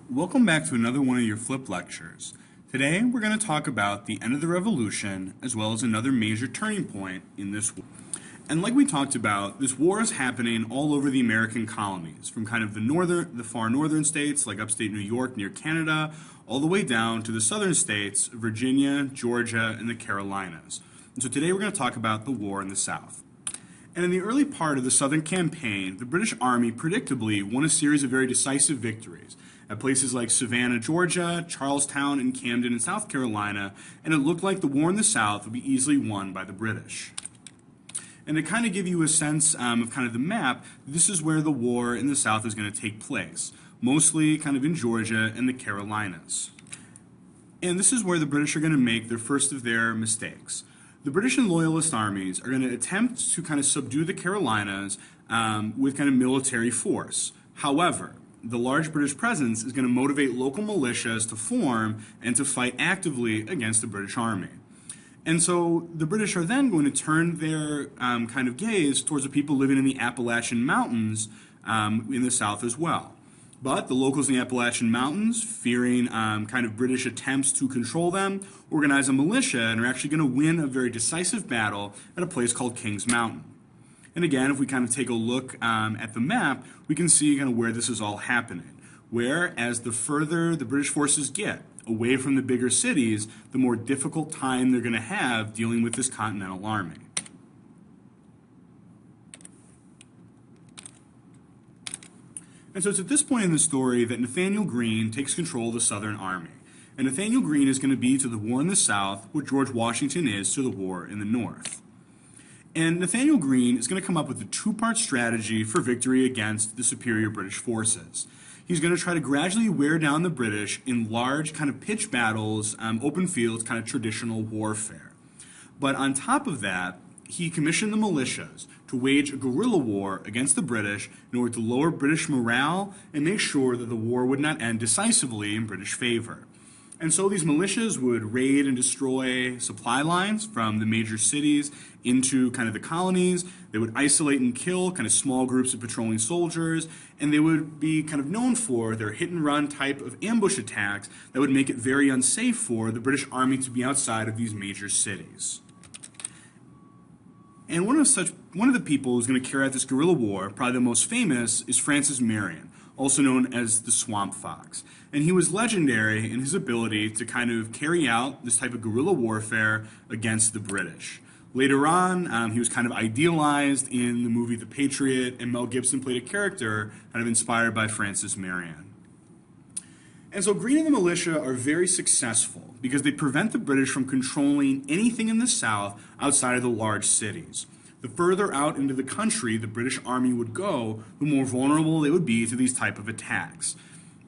Welcome back to another one of your flip lectures. Today we're going to talk about the end of the Revolution as well as another major turning point in this war. And like we talked about, this war is happening all over the American colonies, from kind of the far northern states like upstate New York near Canada, all the way down to the southern states, Virginia, Georgia, and the Carolinas. And so today we're going to talk about the war in the South. And in the early part of the Southern Campaign, the British Army predictably won a series of very decisive victories at places like Savannah, Georgia, Charlestown, and Camden in South Carolina, and it looked like the war in the South would be easily won by the British. And to kind of give you a sense of kind of the map, this is where the war in the South is going to take place, mostly kind of in Georgia and the Carolinas. And this is where the British are going to make their first of their mistakes. The British and Loyalist armies are going to attempt to kind of subdue the Carolinas with kind of military force. However, the large British presence is going to motivate local militias to form and to fight actively against the British Army. And so the British are then going to turn their kind of gaze towards the people living in the Appalachian Mountains in the South as well. But the locals in the Appalachian Mountains, fearing kind of British attempts to control them, organize a militia and are actually going to win a very decisive battle at a place called Kings Mountain. And again, if we kind of take a look at the map, we can see kind of where this is all happening. Where, as the further the British forces get away from the bigger cities, the more difficult time they're going to have dealing with this Continental Army. And so it's at this point in the story that Nathaniel Greene takes control of the Southern Army. And Nathaniel Greene is going to be to the war in the South what George Washington is to the war in the North. And Nathaniel Greene is going to come up with a two-part strategy for victory against the superior British forces. He's going to try to gradually wear down the British in large kind of pitched battles, open fields, kind of traditional warfare. But on top of that, he commissioned the militias to wage a guerrilla war against the British in order to lower British morale and make sure that the war would not end decisively in British favor. And so these militias would raid and destroy supply lines from the major cities into kind of the colonies. They would isolate and kill kind of small groups of patrolling soldiers, and they would be kind of known for their hit-and-run type of ambush attacks that would make it very unsafe for the British Army to be outside of these major cities. And one of the people who's going to carry out this guerrilla war, probably the most famous, is Francis Marion, also known as the Swamp Fox. And he was legendary in his ability to kind of carry out this type of guerrilla warfare against the British. Later on, he was kind of idealized in the movie The Patriot, and Mel Gibson played a character kind of inspired by Francis Marion. And so Greene and the militia are very successful because they prevent the British from controlling anything in the South outside of the large cities. The further out into the country the British Army would go, the more vulnerable they would be to these type of attacks.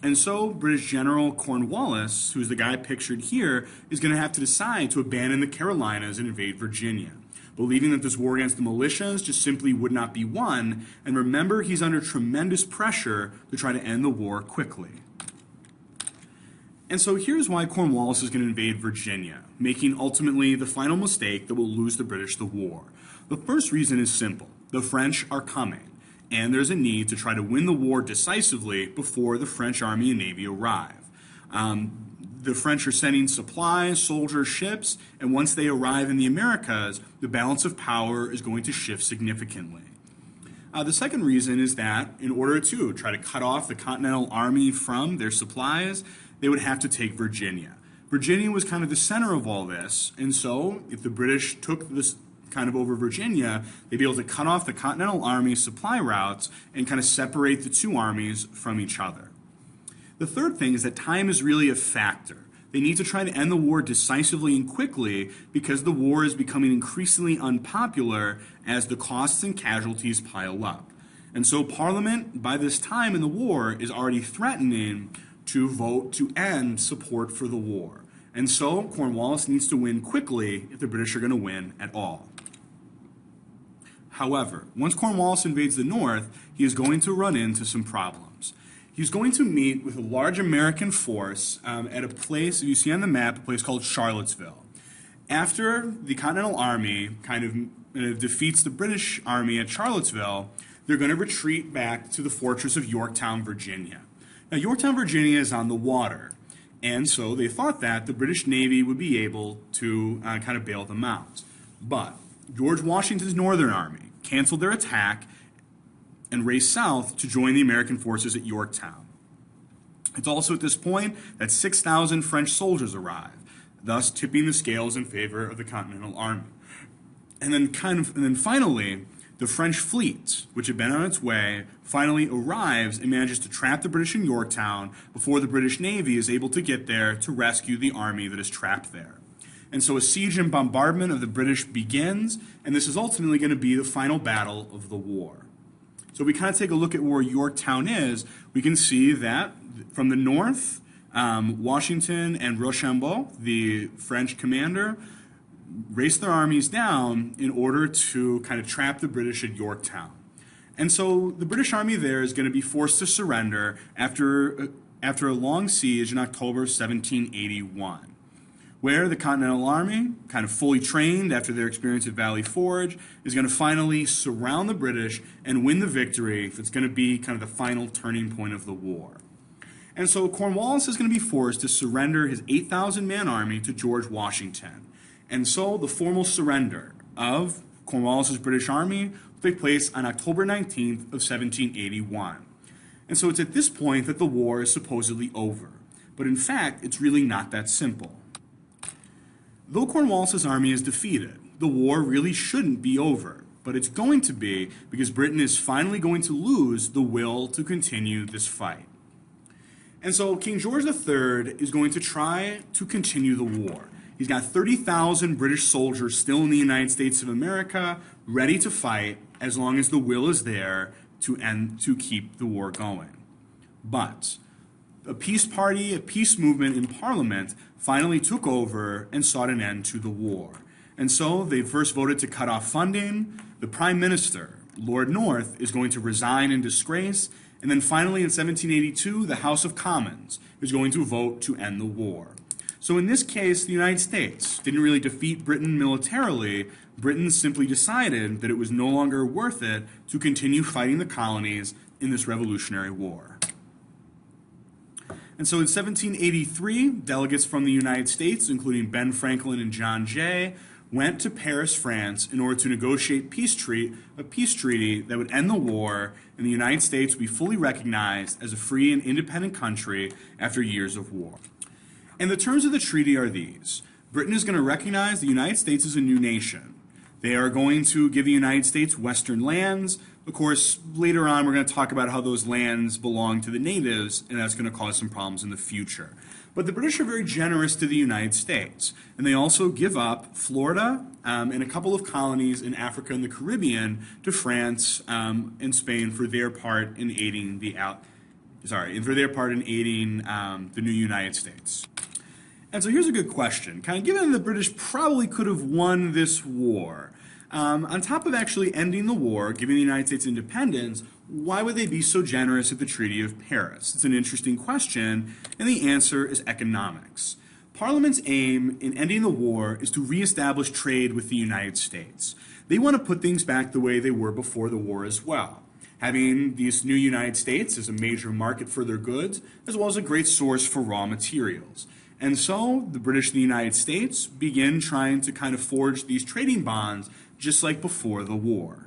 And so British General Cornwallis, who's the guy pictured here, is going to have to decide to abandon the Carolinas and invade Virginia, believing that this war against the militias just simply would not be won. And remember, he's under tremendous pressure to try to end the war quickly. And so here's why Cornwallis is going to invade Virginia, making ultimately the final mistake that will lose the British the war. The first reason is simple. The French are coming, and there's a need to try to win the war decisively before the French Army and Navy arrive. The French are sending supplies, soldiers, ships, and once they arrive in the Americas, the balance of power is going to shift significantly. The second reason is that in order to try to cut off the Continental Army from their supplies, they would have to take Virginia. Virginia was kind of the center of all this, and so if the British took this kind of over Virginia, they'd be able to cut off the Continental Army's supply routes and kind of separate the two armies from each other. The third thing is that time is really a factor. They need to try to end the war decisively and quickly because the war is becoming increasingly unpopular as the costs and casualties pile up. And so Parliament, by this time in the war, is already threatening to vote to end support for the war. And so Cornwallis needs to win quickly if the British are going to win at all. However, once Cornwallis invades the North, he is going to run into some problems. He's going to meet with a large American force at a place, you see on the map, a place called Charlottesville. After the Continental Army kind of defeats the British Army at Charlottesville, they're going to retreat back to the fortress of Yorktown, Virginia. Now, Yorktown, Virginia is on the water, and so they thought that the British Navy would be able to kind of bail them out. But George Washington's Northern Army canceled their attack and raced south to join the American forces at Yorktown. It's also at this point that 6,000 French soldiers arrive, thus tipping the scales in favor of the Continental Army. And then finally, the French fleet, which had been on its way, finally arrives and manages to trap the British in Yorktown before the British Navy is able to get there to rescue the army that is trapped there. And so a siege and bombardment of the British begins, and this is ultimately going to be the final battle of the war. So if we kind of take a look at where Yorktown is, we can see that from the north, Washington and Rochambeau, the French commander, raced their armies down in order to kind of trap the British at Yorktown. And so the British army there is going to be forced to surrender after a long siege in October 1781, where the Continental Army, kind of fully trained after their experience at Valley Forge, is going to finally surround the British and win the victory that's going to be kind of the final turning point of the war. And so Cornwallis is going to be forced to surrender his 8,000-man army to George Washington. And so the formal surrender of Cornwallis's British army will take place on October 19th of 1781. And so it's at this point that the war is supposedly over. But in fact, it's really not that simple. Though Cornwallis's army is defeated, the war really shouldn't be over. But it's going to be because Britain is finally going to lose the will to continue this fight. And so King George III is going to try to continue the war. He's got 30,000 British soldiers still in the United States of America, ready to fight as long as the will is there to keep the war going. But a peace party, a peace movement in Parliament finally took over and sought an end to the war. And so they first voted to cut off funding. The Prime Minister, Lord North, is going to resign in disgrace. And then finally in 1782, the House of Commons is going to vote to end the war. So in this case, the United States didn't really defeat Britain militarily. Britain simply decided that it was no longer worth it to continue fighting the colonies in this Revolutionary War. And so in 1783, delegates from the United States, including Ben Franklin and John Jay, went to Paris, France, in order to negotiate a peace treaty that would end the war, and the United States would be fully recognized as a free and independent country after years of war. And the terms of the treaty are these. Britain is going to recognize the United States as a new nation. They are going to give the United States western lands. Of course, later on we're going to talk about how those lands belong to the natives, and that's going to cause some problems in the future. But the British are very generous to the United States, and they also give up Florida and a couple of colonies in Africa and the Caribbean to France and Spain for their part in aiding the new United States. And so here's a good question. Kind of given the British probably could have won this war, on top of actually ending the war, giving the United States independence, why would they be so generous at the Treaty of Paris? It's an interesting question, and the answer is economics. Parliament's aim in ending the war is to reestablish trade with the United States. They want to put things back the way they were before the war as well, having these new United States as a major market for their goods, as well as a great source for raw materials. And so the British and the United States begin trying to kind of forge these trading bonds just like before the war.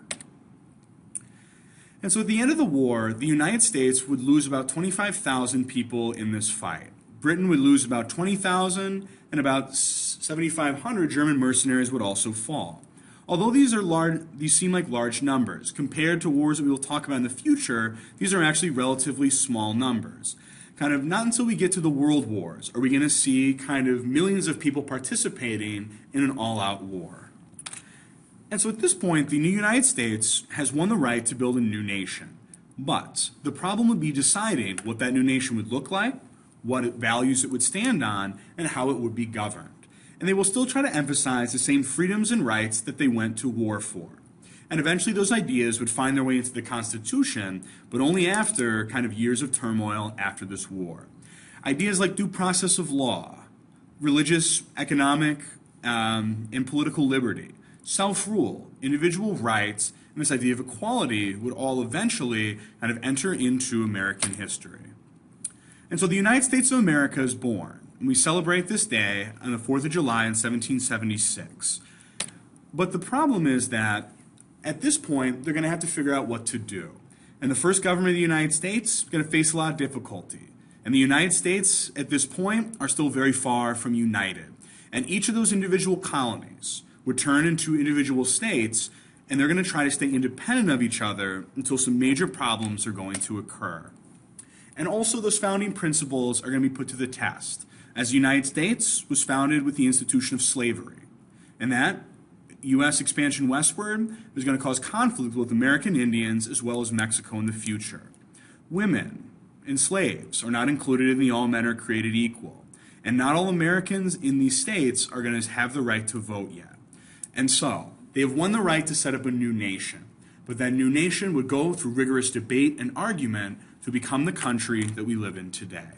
And so at the end of the war, the United States would lose about 25,000 people in this fight. Britain would lose about 20,000, and about 7,500 German mercenaries would also fall. Although these seem like large numbers. Compared to wars that we will talk about in the future, these are actually relatively small numbers. Kind of not until we get to the World Wars are we going to see kind of millions of people participating in an all-out war. And so at this point, the new United States has won the right to build a new nation. But the problem would be deciding what that new nation would look like, what values it would stand on, and how it would be governed. And they will still try to emphasize the same freedoms and rights that they went to war for. And eventually those ideas would find their way into the Constitution, but only after kind of years of turmoil after this war. Ideas like due process of law, religious, economic, and political liberty, self-rule, individual rights, and this idea of equality would all eventually kind of enter into American history. And so the United States of America is born, and we celebrate this day on the 4th of July in 1776. But the problem is that at this point, they're going to have to figure out what to do. And the first government of the United States is going to face a lot of difficulty. And the United States, at this point, are still very far from united. And each of those individual colonies would turn into individual states, and they're going to try to stay independent of each other until some major problems are going to occur. And also those founding principles are going to be put to the test, as the United States was founded with the institution of slavery. And that U.S. expansion westward is going to cause conflict with American Indians as well as Mexico in the future. Women and slaves are not included in the all men are created equal. And not all Americans in these states are going to have the right to vote yet. And so, they have won the right to set up a new nation. But that new nation would go through rigorous debate and argument to become the country that we live in today.